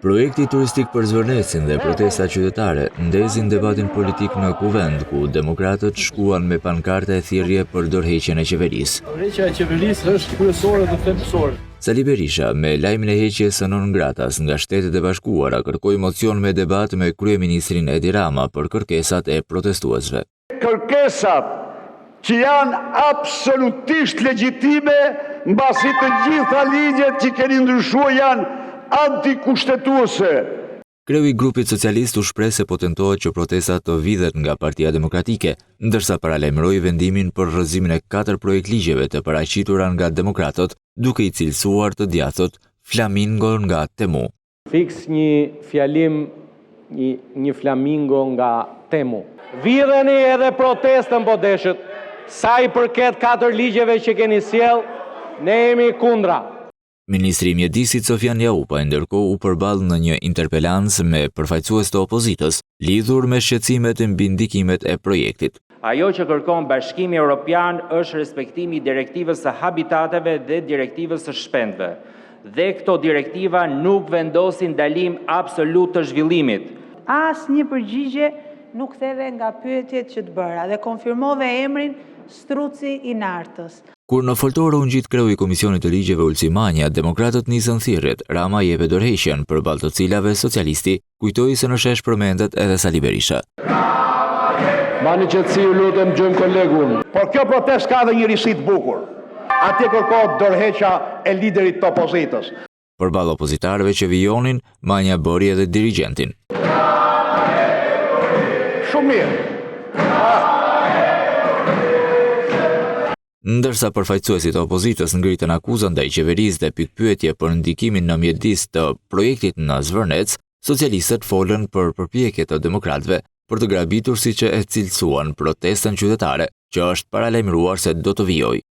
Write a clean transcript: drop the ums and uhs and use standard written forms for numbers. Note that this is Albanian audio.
Projekti turistik për Zvërnecin dhe protesta qytetare ndezin debatin politik në kuvend, ku demokratët shkuan me pankarte e thirrje për dorëheqjen e qeverisë. Dorëheqja e qeverisë është kryesore dhe thelbësore. Sali Berisha, me lajmin e heqjes së non gratas nga Shtetet e Bashkuara, kërkoi mocion me debat me kryeministrin Edi Rama për kërkesat e protestuesve. Kërkesat që janë absolutisht legjitime mbasi të gjitha ligjet që keni ndryshuar janë antikushtetuese. Kreu i grupit socialist u shpreh se po tentohet që protestat të vidhet nga Partia Demokratike, ndërsa paralajmëroi vendimin për rrëzimin e 4 projektligjeve të paraqitura nga demokratët, duke i cilësuar të djathët flamingo nga Temu. Fiks një fjalim, një flamingo nga Temu. Vidheni edhe protestën po deshët, sa i përket 4 ligjeve që keni sjell, ne jemi kundra. Ministri i Mjedisit Sofian Jaupa ndërkohë u përball në një interpelancë me përfaqësues të opozitës, lidhur me shqetësimet mbi ndikimet e projektit. Ajo që kërkon Bashkimi Evropian është respektimi i direktivës së habitateve dhe direktivës së shpendëve. Dhe këto direktiva nuk vendosin ndalim absolut të zhvillimit. Asnjë përgjigje nuk theve nga pyetjet që të bëra dhe konfirmove emrin Struci i Nartës. Kur në foltore u ngjit kreu i Komisionit të Ligjeve Ulci Manja, demokratët nisën thirrjet, Rama jepe dorëheqjen, përballë të cilave socialisti kujtoi se në shesh përmendet edhe Sali Berisha. Mani qetësi, ju lutem, gjojmë kolegun. Por kjo protestë ka dhe një risi të bukur. Atje kërkohet dorëheqja e liderit të opozitës. Përballë opozitarëve që vijonin, Manja bëri edhe dirigjentin. Shumë mirë. Ndërsa përfaqësuesit e opozitës ngritën akuzën ndaj qeverisë dhe pikpyetje për ndikimin në mjedis të projektit në Zvërnec, socialistët folën për përpjekjet të demokratëve për të grabitur siç e cilësuan protestën qytetare, që është paralajmëruar se do të vijojë.